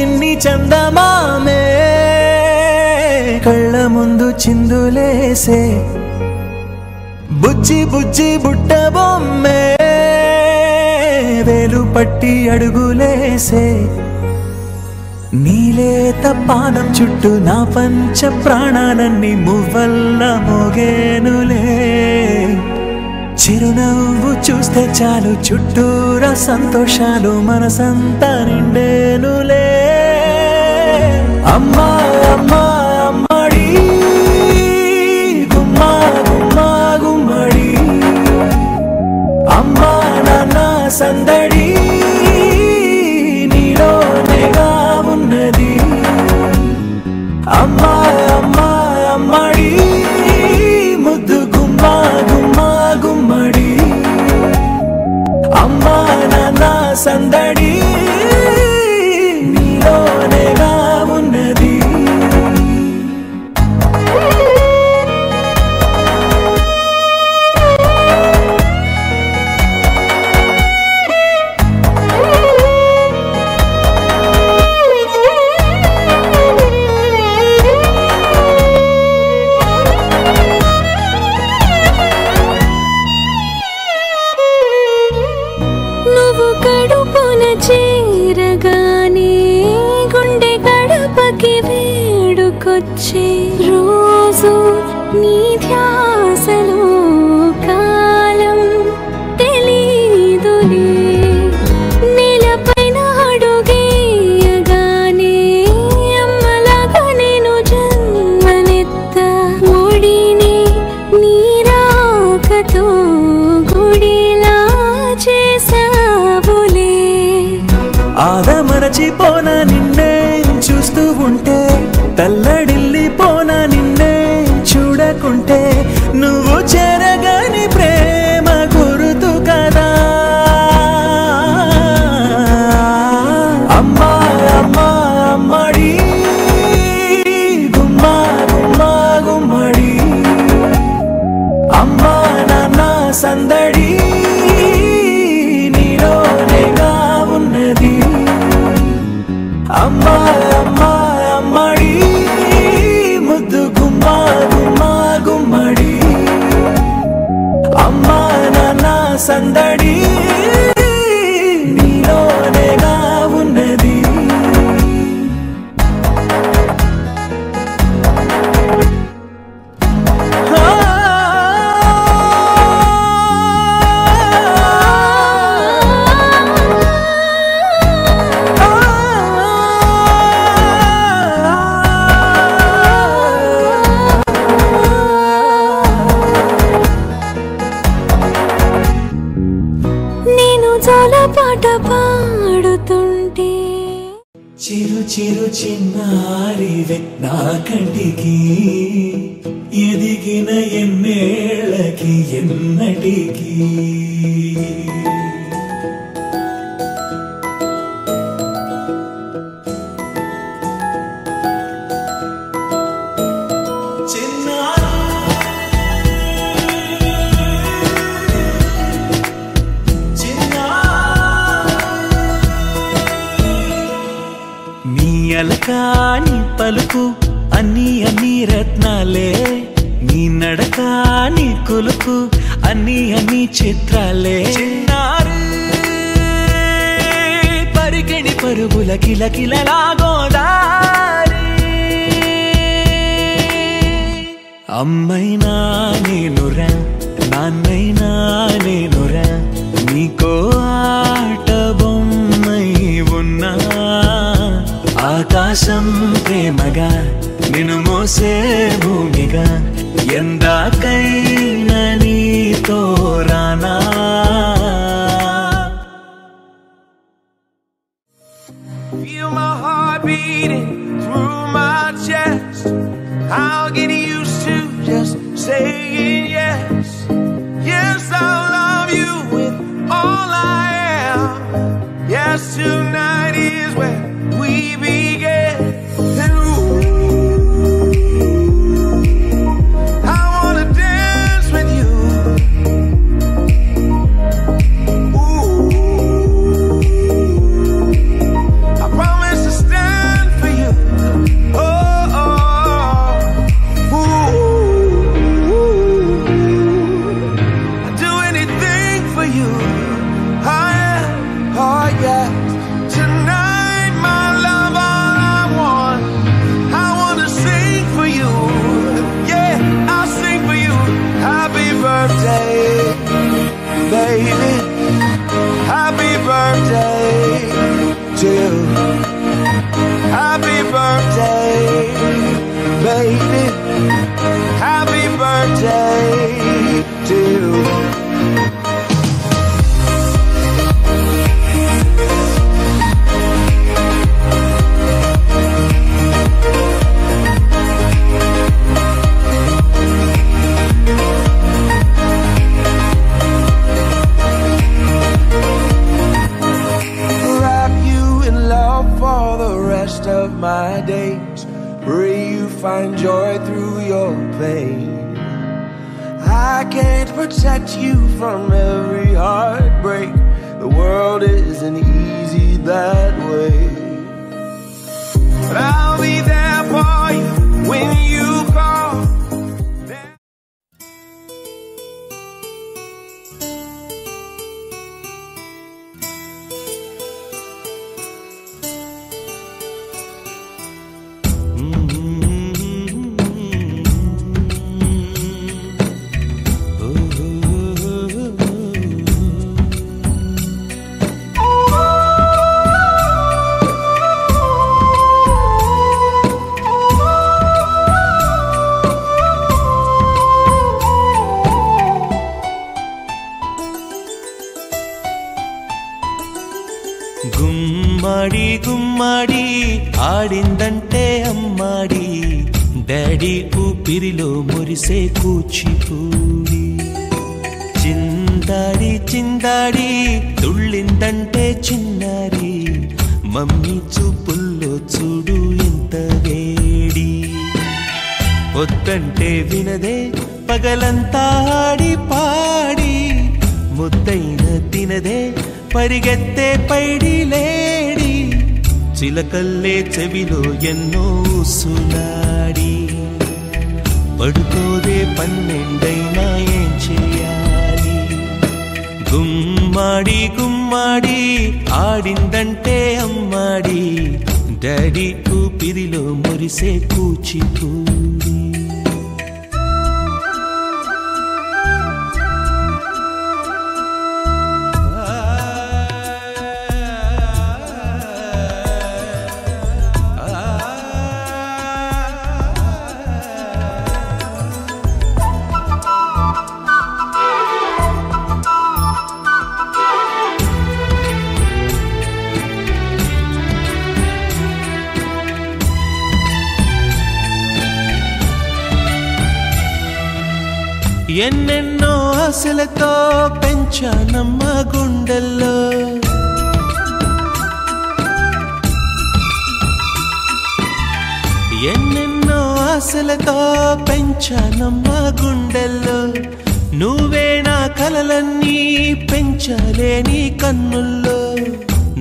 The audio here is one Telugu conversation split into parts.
చిన్ని చందమామే కళ్ళ ముందు చిందులేసే బుజ్జి బుజ్జి బుట్ట బొమ్మే వేలు పట్టి అడుగులేసే నీలేత పాదం చుట్టూ నా పంచ ప్రాణాలన్నీ మువ్వల్ల మోగేనులే చిరునవ్వు చూస్తే చాలు చుట్టూరా సంతోషాలు మనసంతా నిండేనులే అమ్మా అమ్మా అమ్మడి గుమ్మా గుమ్మా గుమ్మడి అమ్మా నాన్న సందడి నీలోనేగా ఉన్నది అమ్మా అమ్మా అమ్మడి ముద్దు గుమ్మా గుమ్మా గుమ్మడి అమ్మా నాన్న సందడి నీలోనేగా ఉన్నది చేరగానే గుండె గడపకి వేడుకొచ్చే రోజు నీ ధ్యాసలో కాలం తెలీదులే నేలపైన అడుగేయగానే అమ్మలాగా నేను జన్మనెత్త ఒడిని నీ రాకతో గుడిలా చేసావులే ఆదమరచిపోనా నిన్నే చూస్తూ ఉంటే తల్లడిల్లిపోనా నిన్నే చూడకుంటే నువ్వు చెరగని ప్రేమ గురుతు కదా అమ్మా అమ్మా అమ్మడి గుమ్మా గుమ్మా గుమ్మడి అమ్మా నాన్న సందడి నీలోనేగా ఉన్నది అమ్మా అమ్మా అమ్మడి ముద్దు గుమ్మా గుమ్మా గుమ్మడి అమ్మా నాన్న సందడి నీలోనేగా ఉన్నది పాట పాడుతుంటే చిరు చిరు చిన్నారివే నా కంటికి ఎదిగిన ఎన్నేళ్ళకి ఎన్నటికి నీ పలుకు అన్ని అన్ని రత్నాలే నీ నడక నీ కొలుకు అన్ని అన్ని చిత్రాలే పరిగణి పరుగుల కిలకిలలా గోదారి అమ్మైనా నేనురా నాన్నైనా నేనురా నీకో ఆట బొమ్మై ఉన్నా ఆకాశం ప్రేమగా నిన్ను మోసే భూమిగా ఎందాకైనా నీతో రానా Feel my heart beating through my chest. I'll get used to just saying yes. Yes, I'll love you with all I am. Yes, tonight is where we begin. And I wanna dance with you. I promise to stand baby. Happy birthday to you. Of my days, pray you find joy through your pain. I can't protect you from every heartbreak. The world isn't easy that way, but I'll be there for you when you call. గుమ్మడి గుమ్మడి ఆడిందంటే అమ్మాడి డాడీ ఊపిరిలో మురిసే కూచిపూడి చిందాడి చిందాడి తుళ్ళిందంటే చిన్నారి మమ్మీ చూపుల్లో చూడు ఎంత వేడి వద్దంటే వినదే పగలంతా ఆడి పాడి ముద్దైన తినదే పరిగెత్తే పైడి లేడి చిలకల్లే చెవిలో ఎన్నో సులాడి పడుకోదే పన్నెండైనా ఏం చేయాలి గుమ్మాడి గుమ్మాడి ఆడిందంటే అమ్మాడి డాడీ ఊపిరిలో మురిసే కూచిపూడి ఎన్నెన్నో ఆశలతో పెంచానమ్మ గుండెల్లో ఎన్నెన్నో ఆశలతో పెంచానమ్మ గుండెల్లో నువ్వే నా కలలన్నీ పెంచాలే నీ కన్నుల్లో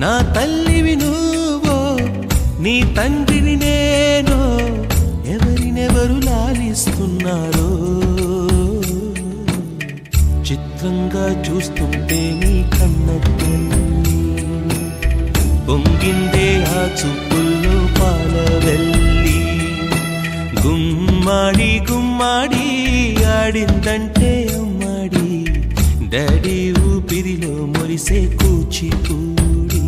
నా తల్లివి నువ్వో నీ తండ్రిని నేను ఎవరినెవరు లాలిస్తున్నారో చిత్రంగా చూస్తుంటే నీ కన్న తల్లి పొంగిందే ఆ చూపుల్లో పాలవెల్లి గుమ్మాడి గుమ్మాడి ఆడిందంటే అమ్మాడి డాడీ ఊపిరిలో మురిసే కూచిపూడి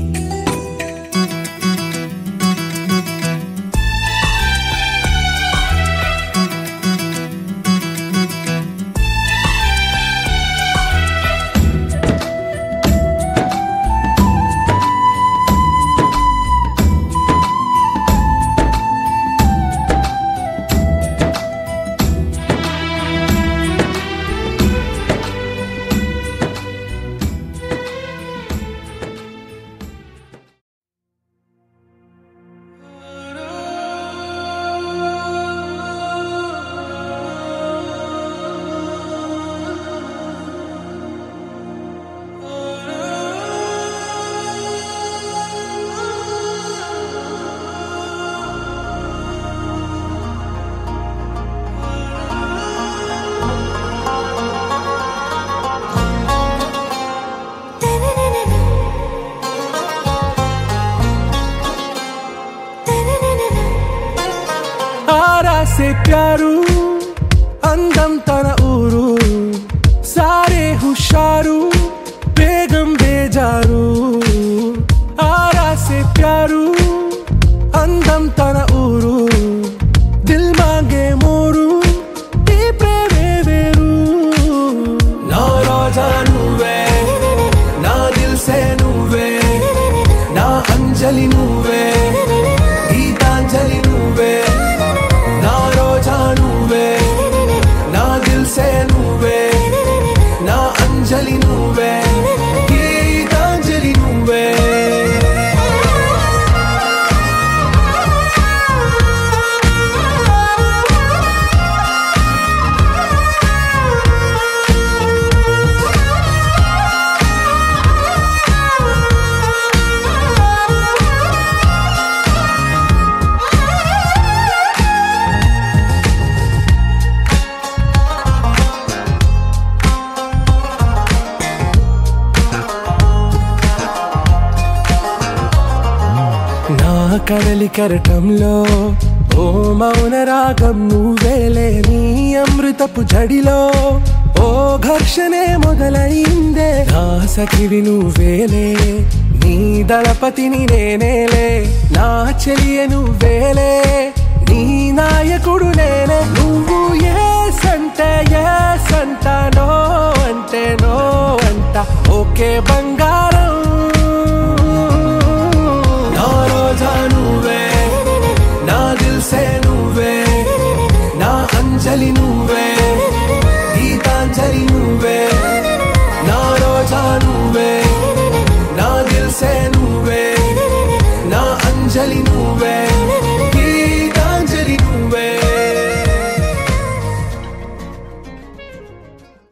से प्यारू అందం తన ఊరు సారే హుషారు బేగం బేజారు ఆరా से प्यारू అందం తన ఊరు దిల్ మాంగే కడలి కెరటంలో ఓ మౌన రాగం నువ్వేలే నీ అమృతపు జడిలో ఓ ఘర్షణే మొదలైందే నా సఖివి నువ్వేలే నీ దళపతిని నేనేలే నా చెలియ నువ్వేలే నీ నాయకుడు నేనే నువ్వు అంటే నో అంటే నో అంట ఓకే బంగారం నా రోజా నువ్వే నా దిల్సే నువ్వే నా అంజలి నువ్వే